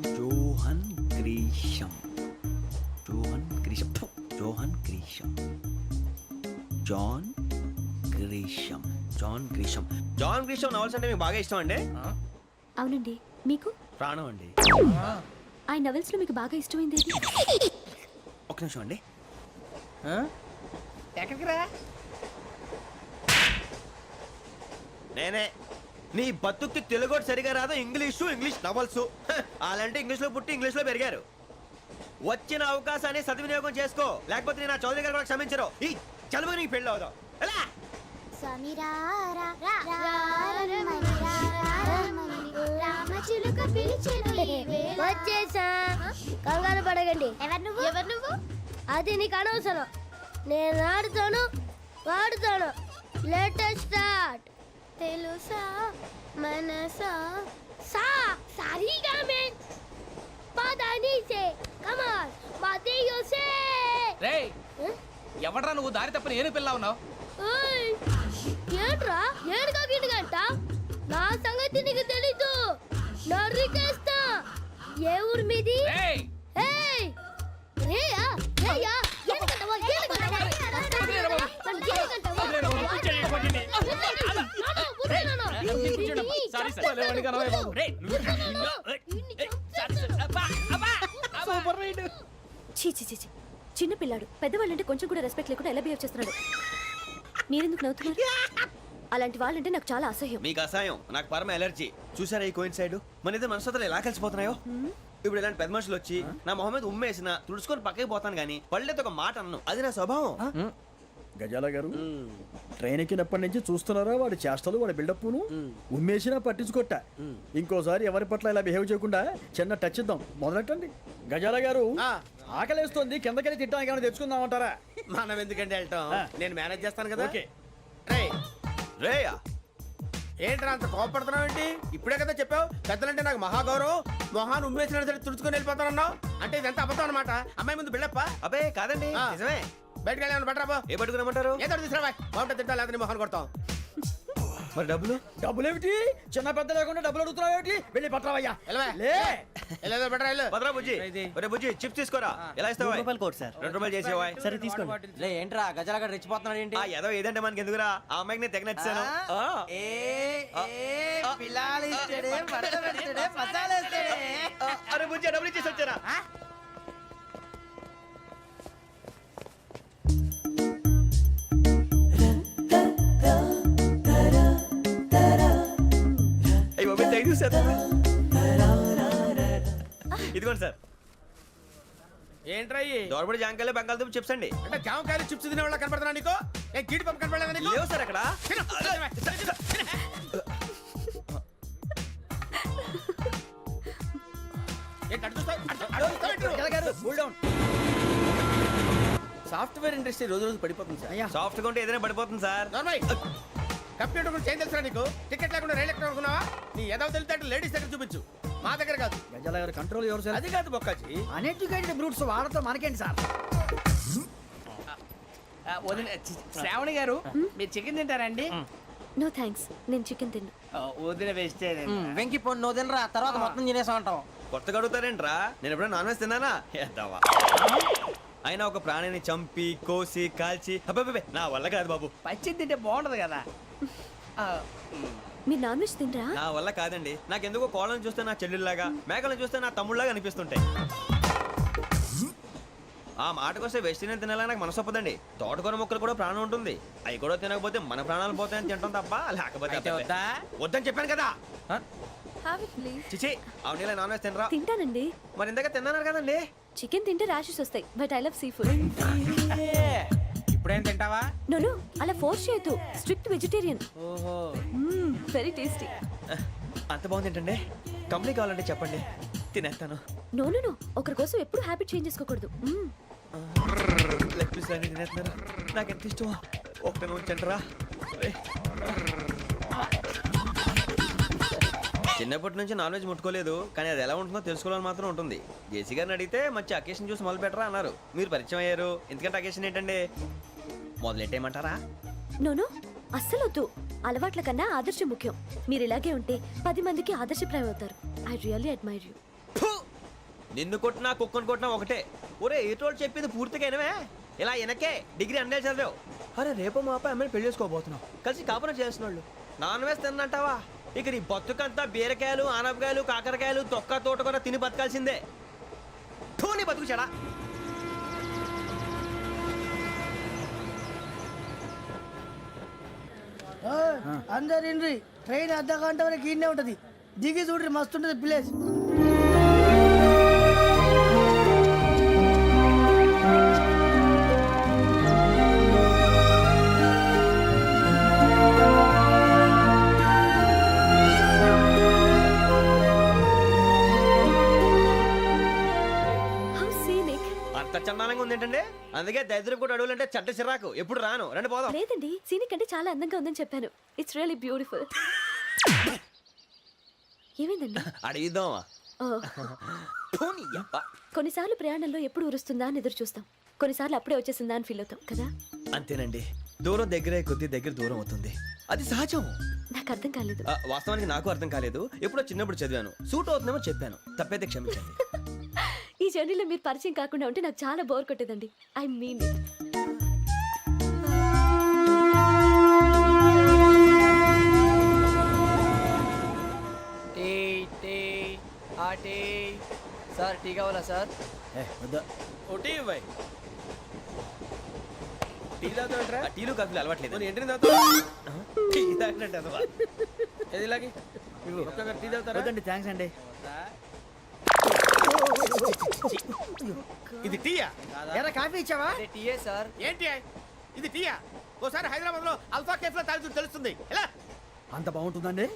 Johan Grisham Johan Grisham Johan Grisham John Grisham John Grisham John Grisham novels అంటే మీకు బాగా ఇష్టం అండి అవునండి. మీకు? ప్రాణం అండి ఆ నవెల్స్ లో మీకు బాగా ఇష్టమైంది ఏది? ఒక నిమిషం అండి ఎక్కడికి రా నేనే నీ బతుక్కి తెలుగు సరిగా రాదు ఇంగ్లీష్ నవల్స్ అలాంటి ఇంగ్లీష్ లో పుట్టి ఇంగ్లీష్ లో పెరిగారు వచ్చిన అవకాశాన్ని సద్వినియోగం చేసుకో లేకపోతే నేను నా చౌదరి గారు కూడా క్షమించరు ఈ చదువు నీకు పెళ్ళి అవుదాం ఎలా వచ్చేసా. కంగారు పడకండి. ఎవరు నువ్వు? అది నీకు అనవసరం. నేను ఆడుతాను, వాడుతాను. Let start. తెలుసా మనసా సా సారీగా మెన్ పదనిసే కమాన్ మదేయోసే. రేయ్ ఎవడ్రా నువ్వు దారి తప్పని ఏను పిల్ల ఉన్నావు? ఓయ్ ఏంట్రా ఏడుగా గిడుగంట? నా సంగతి నీకు తెలీదు. నరికేస్తా. ఏ ఊరు మీది? రేయ్ ఏయ్ రేయా రేయా ఏడుగంటవా ఏడుగంటవా చీ చీ చీ చీ. చిన్న పిల్లాడు పెద్దవాళ్ళంటే కొంచెం కూడా రెస్పెక్ట్ లేకుండా ఎలా బిహేవ్ చేస్తున్నాడు. మీరెందుకు నవ్వుతున్నారు? అలాంటి వాళ్ళంటే నాకు చాలా అసహ్యం. మీకు అసహాయం, నాకు పరమ ఎలర్జీ. చూసారా ఈ కోయిన్ సైడ్ మన ఇద్దరు మనస్తత్వాలు ఎలా కలిసిపోతున్నాయో. ఇప్పుడు ఇలాంటి పెద్ద మనుషులు వచ్చి నా మొహం మీద ఉమ్మేసిన తుడుచుకొని పక్కకి పోతాను కానీ పళ్ళేతో ఒక మాట అన్ను. అది నా స్వభావం. గజాల గారు ట్రైన్ ఎక్కినప్పటి నుంచి చూస్తున్నారా వాడి చేష్టలు, వాడి బిల్డప్ను. ఉమ్మేసినా పట్టించుకోట. ఇంకోసారి ఎవరి పట్ల ఇలా బిహేవ్ చేయకుండా చిన్న టచ్ ఇద్దాం. మొదలెట్టండి. గజాల గారు ఆకలేస్తోంది, కిందకెళ్ళి తిట్టడానికి ఏమైనా తెచ్చుకుందామంటారా? మనం ఎందుకంటే వెళ్తాం, నేను మేనేజ్ చేస్తాను కదా. ఓకే. రేయా ఏంట్రా అంత కోపడుతున్నావు ఏంటి? ఇప్పుడే కదా చెప్పావు పెద్దలంటే నాకు మహాగౌరవం, మొహాన్ని ఉమ్మేసిన సరే తుడుచుకొని వెళ్ళిపోతానన్నావు. అంటే ఇదంతా అబద్ధం అనమాట. అమ్మాయి ముందు బిల్డప్ప. అబ్బే కాదండి, నిజమే. బయటకు వెళ్ళి బట్రాబో. ఏ పట్టుకురమ్మంటారు? ఏదో తీసుకురా బాగుంటుంది. తింటా లేదా మొహాన్ని కొడతాం. మరి డబ్బులు? డబ్బులు ఏమిటి? చిన్న పెద్ద లేకుండా డబ్బులు అడుగుతున్నావు ఏమిటి? వెళ్ళి పట్టరావయ్యా. భద్రా బుజ్జి, ఒరే బుజ్జి చిప్స్ తీసుకోరా. ఎలా ఇస్తావా? రూపాయలు కోట్ సార్. 2 రూపాయలు చేసేవా? సరే తీసుకోండి. లే ఏంట్రా గజాల గారు రెచ్చిపోతున్నాడు ఏంటి? ఏదో ఏదంటే మనకి ఎందుకురా, ఆ అమ్మాయికి నేను తెగ నచ్చాను. అరే బుజ్జి డబ్బులు ఇచ్చేసి వచ్చారా? ఇదిగోండి సార్. ఏంట్రా దోరబడి జాంకాయలు బంగాళదుంప చిప్స్ అండి. అంటే జామకాయలు చిప్స్ తినే వాళ్ళ కనపడుతున్నా నీకు? ఏ కీడి పంప కనపడలేదా నీకు? లేవు సార్ అక్కడ. సాఫ్ట్వేర్ ఇండస్ట్రీ రోజు రోజు పడిపోతుంది సార్. సాఫ్ట్ గా ఉంటే ఏదైనా పడిపోతుంది సార్. కంప్యూటర్ గురించి ఏం తెలుసా నీకు? టికెట్ లేకుండా రైలు ఎక్కడ అనుకున్నావా? నీ ఏదో తెలితే లేడీస్ దగ్గర చూపించు, మా దగ్గర కాదు. గజాల గారు కంట్రోల్ ఎవరు సార్? అది కాదు బొక్కాజీ. అన్ఎడ్యుకేటెడ్ బ్రూట్స్ వాడతో మనకేంటి సార్? శ్రావణి గారు మీరు చికెన్ తింటారండి? నో థ్యాంక్స్, నేను చికెన్ తిన్నా. వదిన వేస్తే వెంకి పొన్ను నువ్వు తినరా, తర్వాత మొత్తం తినేసా ఉంటాం. కొత్తగా అడుగుతారేంట్రా? నేను ఎప్పుడైనా నాన్ వెజ్ తిన్నానా? ఎద్దావా. అయినా ఒక ప్రాణిని చంపి కోసి కాల్చి అబ్బబ్బే నా వల్ల కాదు బాబు. పచ్చి తింటే బాగుంటది కదా. మీరు నాన్ వెజ్ తినరా? నా వల్ల కాదండి. నాకెందుకో కోళ్ళని చూస్తే నా చెల్లెళ్ళలాగా, మేకలను చూస్తే నా తమ్ముళ్ళలాగా అనిపిస్తుంటాయి. ఆ మాటకొస్తే వెస్టిరియన్ తినాలని నాకు మనసు ఒప్పదండి. తోటకూర మొక్కలు కూడా ప్రాణం ఉంటుంది. అవి కూడా తినకపోతే మన ప్రాణాలు పోతాయని తింటాం తప్ప లేకపోతే వద్దని చెప్పాను కదా. చిచి అవునీ నాన్ వెజ్ తినరా? తింటానండి. మరి ఇందాక తిన్నాను కదండి. చికెన్ తింటే ర్యాషెస్ వస్తాయి, but I love sea food. ఇప్పుడేం తింటావా? నో అలా ఫోర్స్ చేయొద్దు. Strict vegetarian. ఓహో వెరీ టేస్టీ. అంత బాగుంది ఏంటండి? కంపెనీ కావాలంటే చెప్పండి, తినేస్తాను. నో ఒకరి కోసం ఎప్పుడు హ్యాబిట్ చేంజ్ చేసుకోకూడదు. లెగ్ పీస్ అన్ని తినేస్తున్నారు. నాకు ఎంత ఇష్టం. ఒకటే ఉంచండిరా. చిన్నప్పటి నుంచి నాన్ వెజ్ ముట్టుకోలేదు, కానీ అది ఎలా ఉంటుందో తెలుసుకోవాలని మాత్రం ఉంటుంది. జేసీ గారిని అడిగితే మంచి అకేషన్ చూసి మొదలు పెట్టరా అన్నారు. మీరు పరిచయం అయ్యారు, ఎందుకంటే అకేషన్ ఏంటండి? మొదలెట్టేయమంటారా? నో అస్సలు వద్దు. అలవాట్ల కన్నా ఆదర్శం ముఖ్యం. మీరు ఇలాగే ఉంటే 10 మందికి ఆదర్శప్రాయం అవుతారు. I really admire you. నిన్ను కొట్టినా కుక్కను కొట్టినా ఒకటే. ఒరే ఏటోళ్ళు చెప్పింది పూర్తిగా వినవే. ఇలా వెనకే డిగ్రీ అన్నే చదివావు. అరే రేపు మా అబ్బాయి అమ్మాయిని పెళ్లి చేసుకోబోతున్నావు, కలిసి కాపురం చేసిన వాళ్ళు నాన్ వెజ్ తిన్నంటావా? ఇక నీ బతుకంతా బీరకాయలు, ఆనపకాయలు, కాకరకాయలు, తొక్క తోట కూడా తిని బతకాల్సిందే. నీ బతుకు చెడా. అందరు ఇండ్రి ట్రైన్ అర్ధ గంట వరకు ఇన్నే ఉంటది. దిగి చూడ్రి, మస్తు ఉంటది ప్లేస్. అంత ఇంత చందానంగా ఉంది ఏంటండి? అందుకే దరిద్రం కూడా అడవులంటే చెడ్డ చిరాకు. ఎప్పుడు రాను, రండి పోదాం. లేదండి సీనిక్ అంటే చాలా అందంగా ఉందని చెప్పాను. It's really beautiful. ఏమైందండి? అడిగిద్దామా? ఓ, కొన్నిసార్లు ప్రయాణంలో ఎప్పుడు ఉరుస్తుందా అని ఎదురు చూస్తాం, కొన్నిసార్లు అప్పుడే వచ్చేసిందా అని ఫీల్ అవుతాం కదా. అంతేనండి, దూరం దగ్గరే కొద్ది దగ్గర దూరం అవుతుంది, అది సహజం. నాకు అర్థం కాలేదు. వాస్తవానికి నాకు అర్థం కాలేదు, ఎప్పుడో చిన్నప్పుడు చదివాను. సూట్ అవుతుందేమో చెప్పాను, తప్పైతే క్షమించండి. ఈ జర్నీలో మీరు పరిచయం కాకుండా ఉంటే నాకు చాలా బోర్ కొట్టేదండి. ఐ మీన్ సార్ టీ కావాలా సార్? వద్దా. ఒకటి ఇవ్వాయి. టీ తాగుతావేంట్రా? టీలు కాఫీలు అలవాట్లేదు. ఏంటి తాగుతావు? టీ తాగినట్టు అదవా. ఏది ఇలాగే ఒక్కొక్కరు టీ తాగుతారా? వద్దండి, థ్యాంక్స్ అండి. ఇది టీయా? ఎరా కాఫీ ఇచ్చావా? టీయే సార్. ఏంటి ఇది టీయా? ఓసారి హైదరాబాద్ లో అల్ఫా కేఫ్ లో తాగుతూ తెలుస్తుంది. ఎలా అంత బాగుంటుందండి?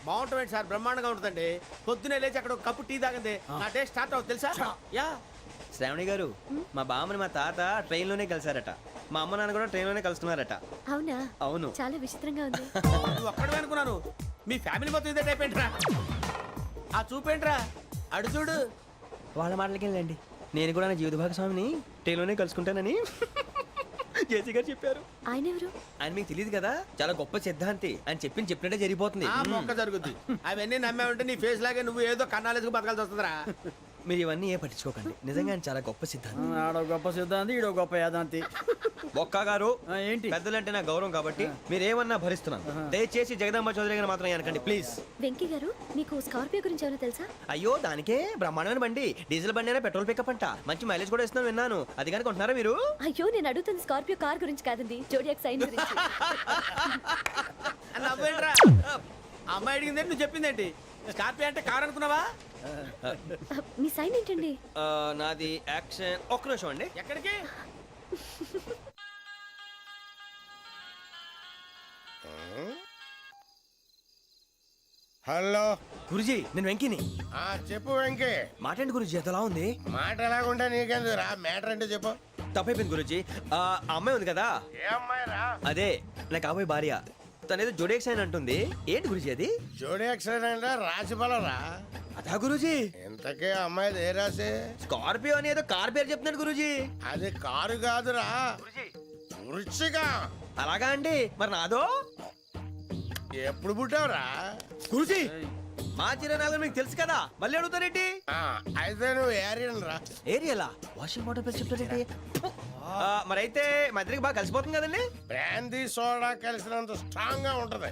బాగుంటుంది సార్, బ్రహ్మాండంగా ఉంటుందండి. పొద్దునే లేచి అక్కడ ఒక కప్పు టీ తాగింది నా డే స్టార్ట్ అవుతుంది తెలుసా? యా. శ్రావణి గారు, మా బామ్మని మా తాత ట్రైన్ లోనే కలిసారట. మా అమ్మ నాన్న కూడా ట్రైన్ లోనే కలుస్తున్నారట. అవునా? అవును. చాలా విచిత్రంగా ఉంది. నువ్వు ఒక్కడే అనుకున్నాను, మీ ఫ్యామిలీ మొత్తం ఇదే టైప్ ఏంట్రా? ఆ చూపేంట్రా, అడు చూడు. వాళ్ళ మాటలకి వెళ్ళండి, నేను కూడా నా జీవిత భాగస్వామిని ట్రైన్ లోనే కలుసుకుంటానని జేసీ గారు చెప్పారు. ఆయన ఎవరు? ఆయన మీకు తెలియదు కదా, చాలా గొప్ప సిద్ధాంతి అని చెప్పినట్టే జరిగిపోతుంది. ఆ మొక్క జరుగుద్ది. అవన్నీ నమ్మే ఉంటే నీ ఫేస్ లాగే నువ్వు ఏదో కన్నాలేసుకు బతకాల్సి వస్తుందిరా. మీరు ఇవన్నీ ఏ పట్టించుకోకండి, నిజంగా ఆయన చాలా గొప్ప సిద్ధాంతి. ఆడో గొప్ప సిద్ధాంతి, ఈడో గొప్ప యాదాంతి. బొక్క గారు, ఏంటి? పెద్దలంటే నా గౌరవం కాబట్టి మీరేమన్నా భరిస్తున్నాను. దయచేసి జగదాంబ చౌదరి గారు మాత్రం అనకండి ప్లీజ్. వెంకీ గారు, మీకు స్కార్పియో గురించి ఏమైనా తెలుసా? అయ్యో, దానికే బ్రహ్మాండమైన బండి, డీజిల్ బండి అయినా పెట్రోల్ పికప్ అంట, మంచి మైలేజ్ కూడా ఇస్తున్నాను విన్నాను. అది కానీ కొంటున్నారా మీరు? అయ్యో, నేను అడుగుతుంది స్కార్పియో కార్ గురించి కాదండి, జోడియాక్ సైన్ గురించి. నవ్వేంట్రా? అమ్మాయి అడిగింది నువ్వు చెప్పిందేంటి? స్కార్పియో అంటే కార్ అనుకున్నావా? మీ సైన్ ఏంటండి? నాది యాక్షన్. ఒక్క నిమిషం అండి. ఎక్కడికి? హలో గురుజీ, నేను వెంకిని. చెప్పు వెంకీ. మాటండి గురుజీ, అదలా ఉంది. మాట ఎలాగుంటా నీకెందుకు రా, మ్యాటర్ అంటే చెప్పు. తప్పైపోయింది గురుజీ. ఆ అమ్మాయి ఉంది కదా, ఏ అమ్మాయి రా? అదే నా కాబోయే భార్య. తనేదో జోడేక్స్ అని అంటుంది. ఏంటి గురుజీ అది? జోడి యాక్సిడెంట్ రాసి బలరా. అదా గురుజీ? ఇంతకే అమ్మాయిది ఏ రాసి? స్కార్పియో అని ఏదో కార్ పేరు చెప్తున్నాడు గురుజీ. అది కారు కాదురా, వృచ్చిక. అలాగా అండి, మరి నాదో? ఎప్పుడు పుట్టావురా? గురుజీ, మా చిరనాలు మీకు తెలుసు కదా, మళ్ళీ అడుగుతారేంటి? అయితే నువ్వు ఏరియన్ రా. ఏరియలా? వాషింగ్ వాటర్ పేరు చెప్తారేంటి? మరైతే మా ఇద్దరికి బాగా కలిసిపోతుంది కదండి. బ్రాందీ సోడా కలిసినంత స్ట్రాంగ్ గా ఉంటది.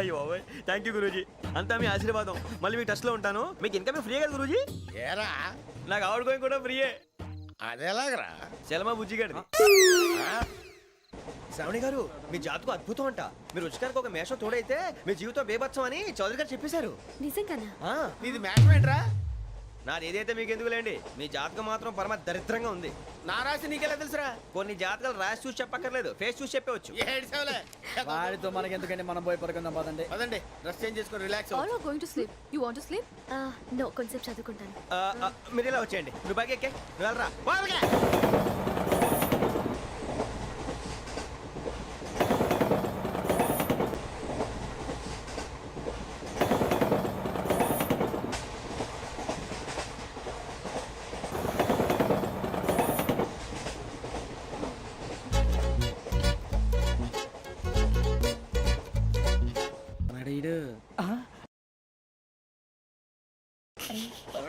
అయ్యో థ్యాంక్ యూ గురూజీ, అంతా మీ ఆశీర్వాదం. మళ్ళీ మీకు టచ్ లో ఉంటాను. మీకు ఇన్కమ్ ఫ్రీ కదా గురూజీ? ఏరా, నాకు అవుట్ గోయింగ్ కూడా ఫ్రీయే. అదేలాగరా? చలమా బుజ్జి గారిది. శ్రావణి గారు, మీ జాతకు అద్భుతం అంట. మీరు రుచికారికి ఒక మేషం తోడైతే మీ జీవితం బేబత్సం అని చౌదరి గారు చెప్పేశారు. నిజంగానా? నీది మ్యాటర్ ఏంట్రా? నాది ఏదైతే మీకు ఎందుకులేండి, మీ జాతకం మాత్రం పరమ దరిద్రంగా ఉంది. నా రాసి నీకెలా తెలుసురా? కొన్ని జాతకాలు రాసి చూసి చెప్పక్కర్లేదు, ఫేస్ చూసి చెప్పవచ్చు. వాడితో మనకి ఎందుకంటే మనం పోయి పడుకుందాం పదండి. పదండి, డ్రెస్ చేంజ్ చేసుకొని relax. All are going to sleep. You want to sleep? No, కొంచెం చదువుకుంటాను. మీరు ఇలా వచ్చేయండి. నువ్వు బాగా ఎక్కే, నువ్వు వెళ్ళరా.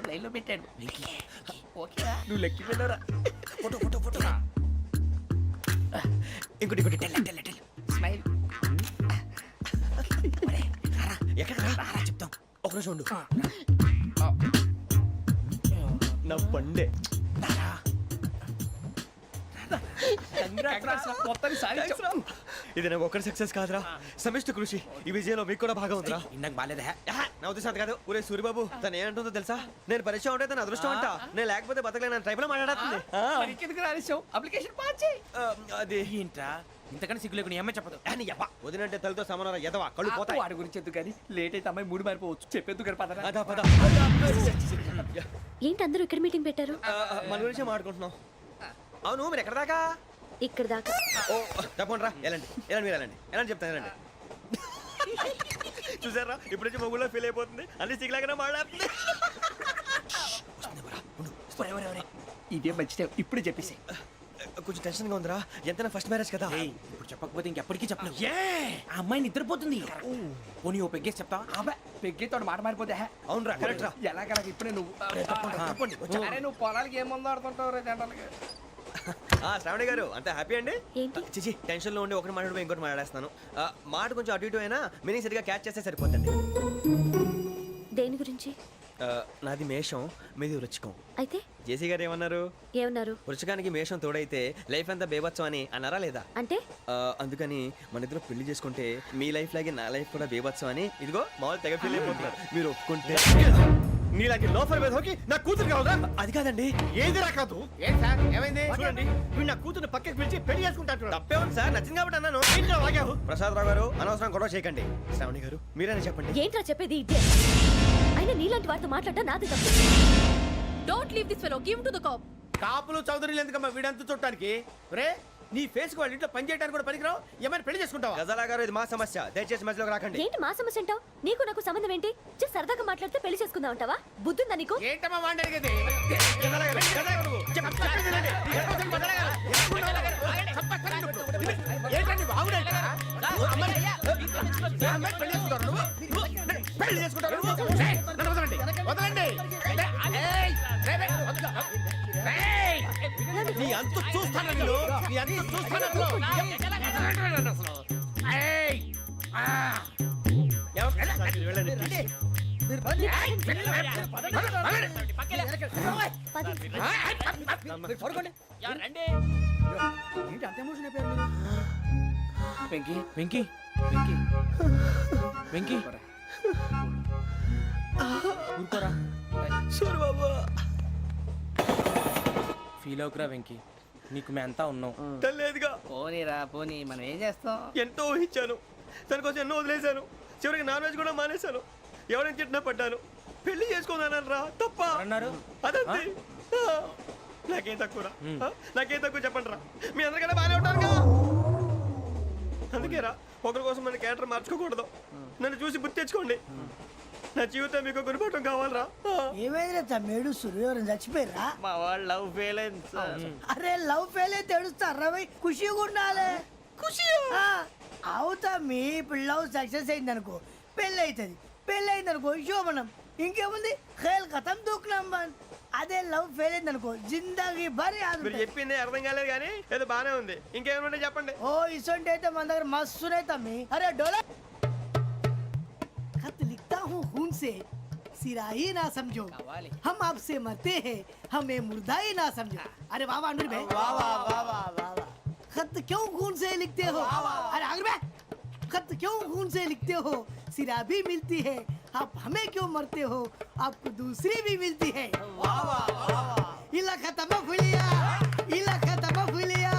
లైన్లో పెట్టాడు. నువ్వు లెక్కి వెళ్ళరా. Photo photo photo. ఇంకోటి ఇంకోటి. స్మైల్. ఎక్కడ రా చెప్తాం. ఒక నిమిషం ఉండు. నా పండే. ఇది నాకు ఒక్కడి సక్సెస్ కాదురా, సమిష్టి కృషి. ఈ విజయంలో మీకు కూడా భాగం ఉందిరా. ఇందాక బాగాలేదా? నా ఉద్దేశం కాదు. ఊరే సూరిబాబు, తను ఏమంటుందో తెలుసా? నేను పరిచయం ఉంటే తన అదృష్టం అంట. నేను లేకపోతే బతకలేను ట్రైబ్ లో మాట్లాడుతుంది. ఇంకెందుకు రాలేసావు? అప్లికేషన్ పాస్ చేయి. అది ఏంట్రా ఇంతకన్నా సిగ్గు లేకుండా ఏమై చెప్పదు. వదినంటే తలతో సమానం ఎదవా, కళ్ళు పోతాయి. వాడి గురించి ఎందుకు కానీ లేట్ అయితే అమ్మాయి మూడు మారిపోవచ్చు. చెప్పేందుకు కానీ పదరా. అదా పద. ఏంటి అందరూ ఇక్కడ మీటింగ్ పెట్టారు? మన గురించి మాట్లాడుకుంటున్నాం. అవును మీరు ఎక్కడ దాకా ఇక్కడ దాకా. ఓ తప్పకుండా రా వెళ్ళండి వెళ్ళండి మీరు వెళ్ళండి వెళ్ళండి చెప్తాను వెళ్ళండి చూసారా ఇప్పుడు నుంచి మొగుల్లో ఫీల్ అయిపోతుంది అన్ని సిగ్లాగానే మాట్లాడుతుంది ఇదే మంచి ఇప్పుడు చెప్పేసి కొంచెం టెన్షన్గా ఉందిరా ఎంతైనా ఫస్ట్ మ్యారేజ్ కదా ఇప్పుడు చెప్పకపోతే ఇంకెప్పటికీ చెప్పను. ఆ అమ్మాయి నిద్రపోతుంది. పోనీ ఓ పెగ్గేసి చెప్తా. పెగ్గేతో మాట మారిపోతే అవునరా కరెక్ట్ రా ఎలాగలా ఇప్పుడే నువ్వు అరే నువ్వు పొలాలకి ఏం మందు ఆడుతుంటావు రే జనరల్గా శ్రావణి గారు అంత హ్యాపీ అండి ఏంటి? చిచి టెన్షన్ లో ఉండి ఒకటి మాట్లాడిపోయి ఇంకోటి మాట్లాడేస్తాను మాట కొంచెం అటు ఇటు అయినా మీనింగ్ సరిగా క్యాచ్ చేస్తే సరిపోతుంది దేని గురించి? నాది మేషం మీది వృచ్చికం అయితే జేసీ గారు ఏమన్నారు ఏమన్నారు? వృచ్చికానికి మేషం తోడైతే లైఫ్ అంతా బేబత్సం అని అన్నారా లేదా అంటే అందుకని మన ఇద్దరు పెళ్లి చేసుకుంటే మీ లైఫ్ లాగే నా లైఫ్ కూడా బేబత్సం అని ఇదిగో మామూలు తెగ ఫీల్ అయిపోతున్నారు మీరు ఒప్పుకుంటే నీలాంటి లోఫర్ మీద హోకి నా కూతురు కావదా? అది కాదండి ఏది రాకాదు? ఏం సార్ ఏమైంది? చూడండి వీడు నా కూతురు పక్కకి పిలిచి పెళ్లి చేసుకుంటాడు. తప్పే ఉంది సార్ నచ్చింది కాబట్టి అన్నాను వాగావు ప్రసాద్ రావు గారు అనవసరం గొడవ చేయకండి శ్రావణి గారు మీరైనా చెప్పండి ఏంట్రా చెప్పేది? ఇదే అయినా నీలాంటి వారితో మాట్లాడటం నాది తప్పు. Don't leave this fellow give to the cop. కాపులు చౌదరులు ఎందుకమ్మా వీడంతా చూడటానికి? రే నీ ఫేస్ కు వాళ్ళ ఇంట్లో పని చేయడానికి కూడా పనికిరావు. ఏమైనా పెళ్లి చేసుకుంటావా? గజాలా గారు ఇది మా సమస్య దయచేసి మధ్యలోకి రాకండి ఏంటి మా సమస్య అంటావు? నీకు నాకు సంబంధం ఏంటి? జస్ట్ సరదాగా మాట్లాడితే పెళ్లి చేసుకుందాం అంటావా? బుద్ధుందా నీకు? ఏంటమ్మా వాడిని అడిగేది? ఏంటండి బాగుండేట? పెళ్లి చేసుకుంటారు వదలండి. నీ అంత చూస్తాను నీ అంత చూస్తాను ఏంటి అంత ఎమోషన్ అయిపోయారు మీరు? వెంకీ వెంకీ వెంకీ వెంకీ ఊరుకోరా. ఫీల్ అవుకురా వెంకీ, నీకు మేమంతా ఉన్నాం. లేదుగా పోనీరా పోనీ మనం ఏం చేస్తాం ఎంతో ఊహించాను దానికోసం ఎన్నో వదిలేశాను చివరికి నాన్ వెజ్ కూడా మానేశాను ఎవరైనా తిట్టినా పడ్డాను పెళ్లి చేసుకున్నాను రా తప్ప అన్నారు అదంతే నాకేం తక్కువరా నాకేం తక్కువ చెప్పండి రా మీ అందరికన్నా బాగానే ఉంటారుగా అందుకే రా ఒకరి కోసం మన క్యారెక్టర్ మార్చుకోకూడదు నన్ను చూసి గుర్తు తెచ్చుకోండి నా జీవితం మీకు గురిపటం కావాలరా ఏమైందిరా తమ్మేడు సూర్యవరం చచ్చిపోయిరా? మా వాళ్ళు లవ్ ఫెయిల్ అయింది సార్. అరే లవ్ ఫెయిల్ అయితే ఏడుస్తారా భయ్? ఖుషిగా ఉండాలి. ఖుషి అవుతా మీ ఇప్పుడు లవ్ సక్సెస్ అయింది అనుకో పెళ్ళి అవుతుంది. పెళ్ళి అయింది అనుకో శోభనం. ఇంకేముంది ఖేల్ కథం దూకునాం బాన్. అదే లవ్ ఫెయిల్ అయింది అనుకో జిందాగీ భారీ మీరు చెప్పింది అర్థం కాలేదు కానీ ఏదో బానే ఉంది ఇంకేమైనా చెప్పండి ఓ ఇసొంటి అయితే మన దగ్గర మస్తునే తమ్మి. అరే డోలా खत लिखता हूँ खून से सिरा ही ना समझो हम आपसे मरते हैं हमें मुर्दा ही ना समझो. अरे वाह वाह अनुर भाई वाह वाह वाह वाह वाह. खत क्यों खून से लिखते हो? अरे अनुर भाई खत क्यों खून से लिखते हो? सिरा भी मिलती है आप हमें क्यों मरते हो? आपको दूसरी भी मिलती है. वाह वाह वाह. इला खत्म फुलिया इला खत्म फुलिया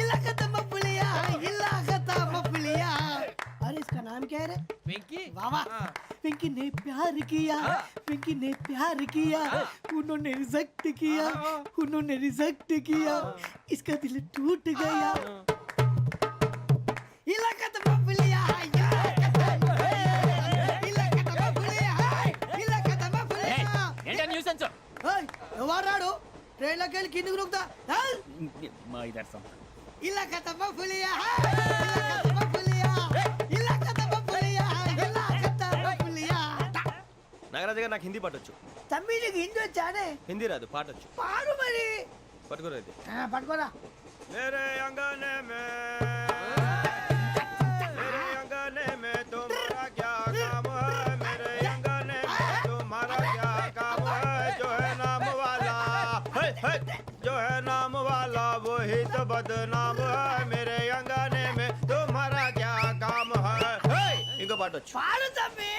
इला खत्म फुलिया इला खत्म फुलिया. अरे इसका नाम क्या है रे? వెంకీ वाह पिंकी ने प्यार किया. पिंकी ने प्यार किया. उन्होंने रिजेक्ट किया. उन्होंने रिजेक्ट किया. इसका दिल टूट गया. इलाका तो बबलिया इलाका तो बबलिया इलाका तो बबलिया. ఏంటా న్యూసెన్స్? ఎవరాడు ట్రైన్ లోకి వెళ్ళి కిందికి నొక్కుతా. మా ఇదర్సం ఇలాకా तो बबलिया इलाका तो बबलिया इलाका तो बबलिया इलाका तो बबलिया. నాగరాజు గారు నాకు హిందీ పాటొచ్చు తమ్మి నీకు హిందీ వచ్చానే? హిందీ రాదు పాటొచ్చు పాడు మరి. పట్టుకోలేదు పట్టుకోరా. मेरे अंगने में तुम्हारा क्या काम है मेरे अंगने में तुम्हारा क्या काम है जो है नाम वाला जो है नाम वाला वही तो बदनाम है मेरे अंगने में तुम्हारा क्या काम है इनको पाटो పాడు తమ్మి.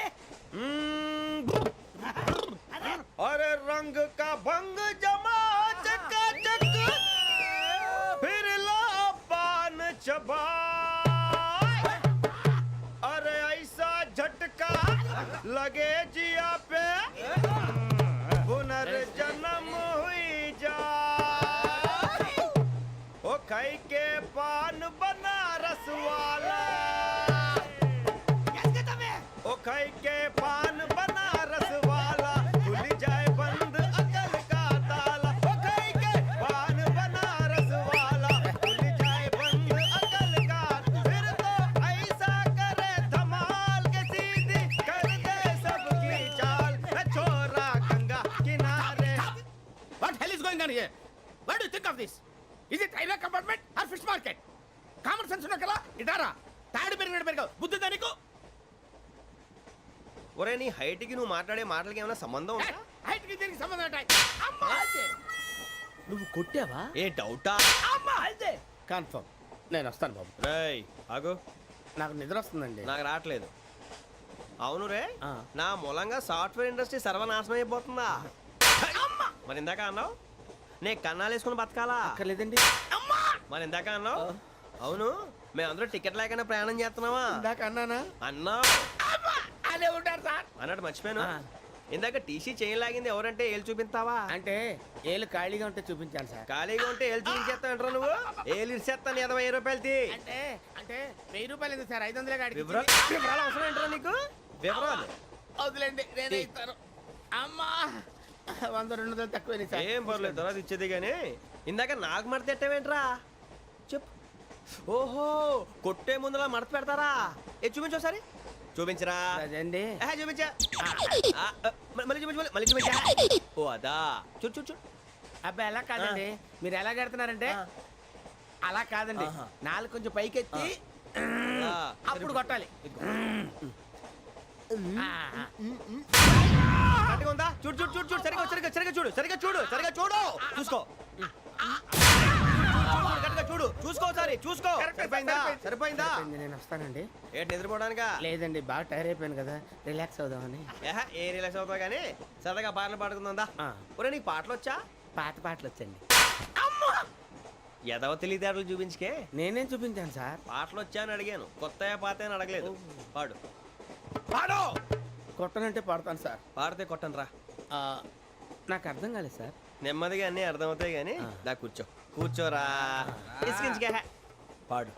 अरे रंग का भंग जमा चकाचक फिर ला पान चबा अरे ऐसा झटका लगे जिया पे पुनर्जन्म हुई जा खाई के पान बनारस वाला ओ खाई के पान बनारस वाला खुल जाए बंद अकल का ताला ओ खाई के पान बनारस वाला खुल जाए बंद अकल का फिर तो ऐसा करे धमाल के सीधी कर दे सबकी चाल छोरा गंगा किनारे. What hell is going on here? What do you think of this? Is it railway compartment or fish market? Common sense ఉన్న కదా ఇటారా తాడు పెరిగినట్టు పెరగవు బుద్ధి దానికి ఒరే నీ హైట్ కి నువ్వు మాట్లాడే మాటలకి ఏమైనా సంబంధం ఉందా? హైట్ కి దీనికి సంబంధం ఉంటాయి అమ్మా అదే నువ్వు కొట్టావా ఏ డౌటా? అమ్మా అదే కన్ఫర్మ్ నేను వస్తాను బాబు రేయ్ ఆగు, నాకు నిద్ర వస్తుందండి నాకు రావట్లేదు. అవును రే, ఆ. నా మూలంగా సాఫ్ట్వేర్ ఇండస్ట్రీ సర్వనాశనం అయిపోతుందా? మరి ఇందాక అన్నావు నే కన్నాలు వేసుకుని బతకాలా? అక్కర్లేదండి మరి ఇందాక అన్నావు అవును మేమందరూ టికెట్ లేకుండా ప్రయాణం చేస్తున్నావా? ఇందాక అన్నానా అన్నావు అదే ఉంటారు సార్ అన్నట్టు మర్చిపోయాను. ఆ. ఇందాక టీసీ చైన్ లాగింది ఎవరంటే ఏళ్ళు చూపిస్తావా? అంటే ఏళ్ళు ఖాళీగా ఉంటే చూపించాను సార్ ఖాళీగా ఉంటే ఏళ్ళు చూపించేస్తావు అంటారా నువ్వు? ఏళ్ళు ఇచ్చేస్తాను 20 రూపాయలు తీ. అంటే అంటే 1000 రూపాయలు ఎందుకు సార్ 500 గాడికి వివరాలు అవసరం ఏంటరా నీకు? వివరాలు వదిలేండి నేనే ఇస్తాను అమ్మా 100-200 తక్కువ సార్ ఏం పర్లేదు తర్వాత ఇచ్చేది కానీ ఇందాక నాకు మడత పెట్టావేంట్రా? చెప్పు. ఓహో కొట్టే ముందులా మడత పెడతారా? ఏ చూపించు ఒకసారి చూపించరా. అదండి చూపించా. మళ్ళీ చూపించు మళ్ళీ చూపించా. ఓ అదా చూడు చూడు చూడు. అబ్బాయి ఎలా కాదండి మీరు ఎలా కడుతున్నారంటే అలా కాదండి నాలుగు కొంచెం పైకెత్తి అప్పుడు కొట్టాలి కరెక్ట్గా ఉందా? చూడు చూడు చూడు చూడు సరిగా సరిగా సరిగా చూడు సరిగా చూడు సరిగా చూడు చూసుకో. కరెక్ట్గా చూడు చూసుకో ఒకసారి చూసుకో. సరిపోయిందా? సరిపోయిందా? నేను వస్తానండి ఏంటి నిద్రపోవడానికా? లేదండి బాగా టైర్ అయిపోయాను కదా రిలాక్స్ అవుదామని ఏ రిలాక్స్ అవుతావు కానీ సరదాగా పాటలు పాడుకుందా? ఆ. ఒరే నీకు పాటలు వచ్చా? పాత పాటలు వచ్చండి ఎదవ తెలివితేటలు చూపించుకే. నేనేం చూపించాను సార్ పాటలు వచ్చా అని అడిగాను, కొత్త పాత అని అడగలేదు. పాడు పాడు. కొట్టనంటే పాడతాను సార్ పాడితే కొట్టను రా. నాకు అర్థం కాలేదు సార్ నెమ్మదిగా అన్నీ అర్థమవుతాయి కానీ దా కూర్చో కూర్చోరా. ఇసుకించుకే. పాడు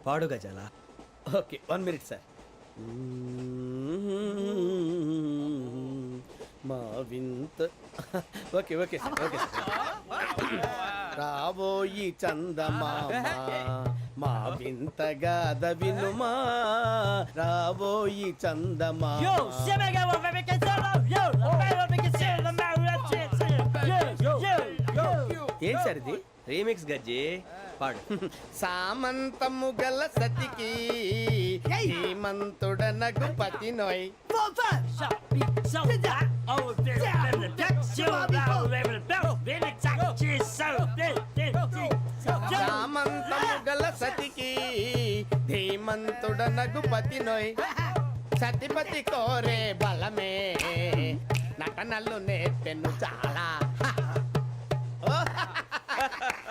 పాడు గజాల. ఓకే 1 మినిట్ సార్ మా వింత ఓకే ఓకే సార్ ఓకే రాబోయి చందమామ మా వింతగా వినుమా రాబోయి చందమామ ఏం సార్ ఇది రీమిక్స్ గజ్జి. పాడు. సామంతము గల సతికి హేమంతుడనగు పతి నోయ్ సామంతము గల సతికి ధీమంతుడనగు పతి నోయ్ సతిపతి కోరే బలమే నటనలు నేర్పెను చాలా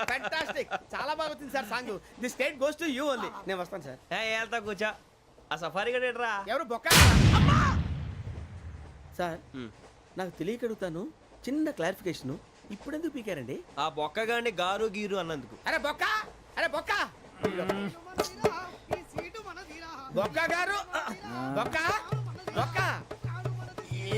ఫ్యాంటాస్టిక్ చాలా బాగా వచ్చింది sir song the state goes to you only నేను వస్తాను సార్ వెళ్తా కూర్చో. ఆ సఫారీ గడేట్రా. ఎవరు బొక్క సార్ నాకు తెలియక అడుగుతాను చిన్న క్లారిఫికేషన్ ఇప్పుడెందుకు పీకారండి ఆ బొక్కగాడిని గారు గీరు అన్నందుకు. అరే బొక్క అరే బొక్క బొక్క గారు బొక్క బొక్క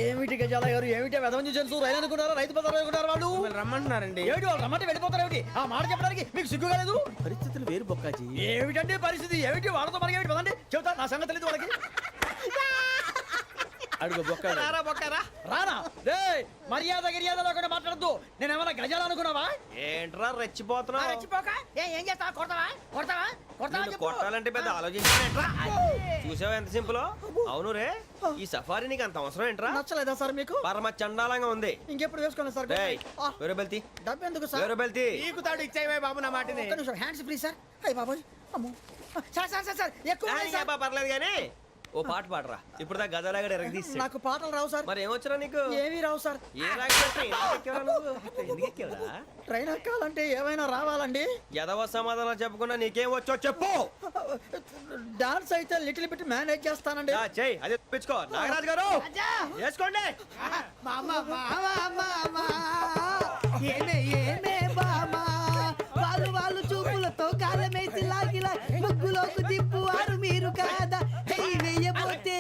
ఏమిటి గజాల గారు ఏమిటి వెదవం చూసాను రైలు అనుకున్నారా రైతు బజార్ అనుకున్నారు వాళ్ళు రమ్మంటున్నారండి ఏమిటి వాళ్ళు రమ్మంటే వెళ్ళిపోతారు ఏమిటి ఆ మాట చెప్పడానికి మీకు సిగ్గు కాలేదు పరిస్థితులు వేరు బొక్కాజీ ఏమిటండి పరిస్థితి ఏమిటి వాళ్ళతో మనకి ఏమిటి పదండి చెబుతా నా సంగతి తెలియదు వాళ్ళకి అడుగు బొక్క రారా బొక్కరా. రానా రే మర్యాద గిర్యాద లేకుండా మాట్లాడద్దు నేను ఏమన్నా గజాలు అనుకున్నావా ఏంట్రా రెచ్చిపోతున్నావు? ఏం చేస్తావా కొడతావా కొడతావా నిన్ను కొట్టాలంటే పెద్ద ఆలోచించానేంట్రా? చూసావా ఎంత సింపుల్. అవును రే ఈ సఫారీ నీకు అంత అవసరం ఏంట్రా? నచ్చలేదా సార్ మీకు పరమ చండాలంగా ఉంది. ఇంకెప్పుడు వేసుకోండి సార్ రేయ్, వేరే బెల్తి డబ్బు ఎందుకు సార్ వేరే బెల్తి. నీకు తాడు ఇచ్చాయి బాబు నా మాటని ఒక్క నిమిషం హ్యాండ్స్ ఫ్రీ సార్ అయ్యి బాబోయ్ అమ్మో సార్ సార్ సార్ సార్ ఎక్కువ ఉన్నాయి సార్. పర్లేదు కానీ ఓ పాట పాడరా. ఇప్పుడు దా గదలాగడ ఎరగదీసి. నాకు పాటలు రావు సార్ మరి ఏమొచ్చరా నీకు? ఏమీ రావు సార్ ఏ రాకపోతే ఎందుకు ఎక్కేవరా నువ్వు? ఎందుకు ఎక్కేవరా? ట్రైన్ ఎక్కాలంటే ఏమైనా రావాలండి ఎదవ సమాధానం చెప్పకుండా నీకేం వచ్చో చెప్పు. డాన్స్ అయితే లిటిల్ బిట్ మేనేజ్ చేస్తానండి చెయ్యి అదే తెప్పించుకో. నాగరాజు గారు వేసుకోండి. మామా మామా మామా ఏమే ఏమే బామా వాళ్ళు వాళ్ళు చూపులతో ఒక దిప్పు ఆరు మీరు కాదా చెయ్యి వెయ్యబోతే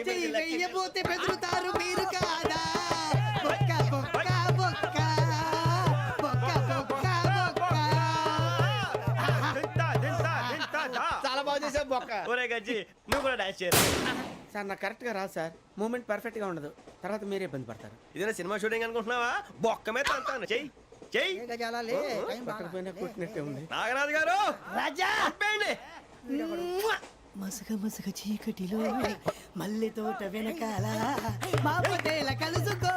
చెయ్యి వెయ్యబోతే బెదురుతారు మీరు కాదా బొక్క బొక్క బొక్క బొక్క బొక్క బొక్క. చాలా బాగా చేసావు బొక్క. ఒరే గజ్జి నువ్వు కూడా డాన్స్ చేయరు. సార్ నాకు కరెక్ట్గా రాదు సార్ మూమెంట్ పర్ఫెక్ట్గా ఉండదు తర్వాత మీరే ఇబ్బంది పడతారు. ఇదేనా సినిమా షూటింగ్ అనుకుంటున్నావా? బొక్క మీద అంటాను. చెయ్యి చెయ్యి. పక్కన పోయినా కొట్టినట్టే ఉంది. నాగరాజు గారు రాజా చంపేయండి. మసక మసక చీకటిలో మల్లె తోట వెనకాల మా పటేల కలుసుకో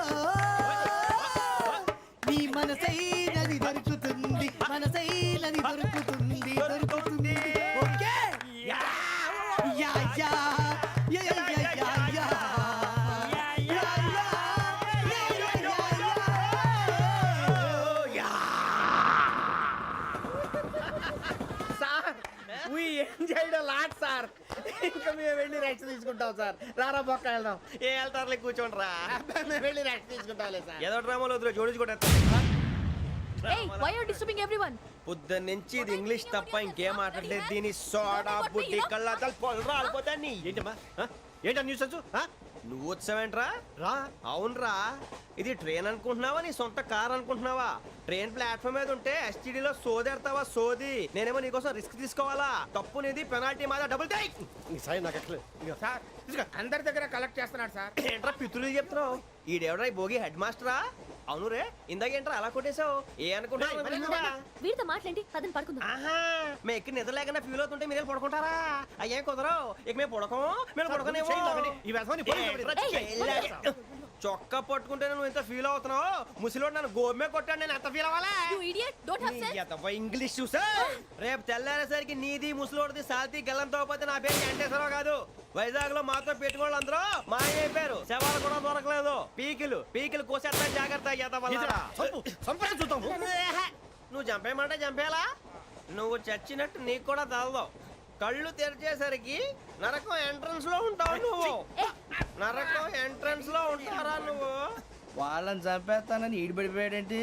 నీ మనసైనది దొరుకుతుంది మనసైనది దొరుకుతుంది దొరుకుతుంది okay yeah yeah yeah yeah yeah yeah yeah yeah lot sir. ఇంకా మేము వెళ్ళి రెస్ట్ తీసుకుంటాం సార్. రారా బొక్క వెళ్దాం. ఏ వెళ్తారులే కూర్చోండి రా. మేము వెళ్ళి రెస్ట్ తీసుకుంటాంలే సార్. ఏదో డ్రామాలో వద్దు జోడించుకుంటా. Hey, why are you disturbing everyone? పొద్దున్న నుంచి ఇది ఇంగ్లీష్ తప్ప ఇంకేం మాట్లాడలేదు. దీని సోడా బుడ్డి కళ్ళ పొలు రాలిపోతా నీ. ఏంటమ్మా ఏంటా న్యూస్ వచ్చు? నువ్వు వచ్చావేంట్రా? రా. అవునరా, ఇది ట్రైన్ అనుకుంటున్నావా నీ సొంత కార్ అనుకుంటున్నావా? ట్రైన్ ప్లాట్ఫామ్ మీద ఉంటే ఎస్టీడీలో సోదేడతావా సోది. నేనేమో నీకోసం రిస్క్ తీసుకోవాలా? తప్పు నీది, పెనాల్టీ మాదా, డబుల్ టై. సాయి నాకు ఎక్కలేదు సార్. అందరి దగ్గర కలెక్ట్ చేస్తున్నాడు సార్. ఏంట్రా పితులు చెప్తున్నావు? ఈడెవడ్రా ఈ భోగి హెడ్ మాస్టరా? అవును రే, ఇందాకేంట్రా అలా కొట్టేశావు? ఏ అనుకుంటున్నావు? వీరితో మాట్లాడి పదని పడుకుందాం. ఆహా, మేము ఎక్కి నిద్ర లేకుండా ఫీల్ అవుతుంటే మీరేం పడుకుంటారా? అయ్యేం కుదరవు. ఇక మేము పడుకోము, మేము పడుకునేమో. చొక్కా పట్టుకుంటే నువ్వు ఇంత ఫీల్ అవుతున్నావు. ముసలివాడు నన్ను గోమే కొట్టాడు, నేను ఎంత ఫీల్ అవ్వాలా? You idiot, don't have sense. English చూసా. రేపు తెల్లారేసరికి నీది ముసలోడిది సాల్తీ గల్లంతో పోతే నా పేరు వెంకటేశ్వరరావు కాదు. వైజాగ్ లో మాతో పెట్టుకోళ్ళు అందరూ మాయైపోయారు. శవాలు కూడా దొరకలేదు. పీకిలు కోసేస్తా జాగ్రత్త. నువ్వు చంపేయమంటే చంపేలా? నువ్వు చచ్చినట్టు నీకు కూడా తగదు. కళ్ళు తెరిచేసరికి నరకం ఎంట్రన్స్ లో ఉంటావు నువ్వు. నరకం ఎంట్రన్స్ లో ఉంటారా నువ్వు? వాళ్ళని చంపేస్తానని ఈడిపడిపోయాడేంటి?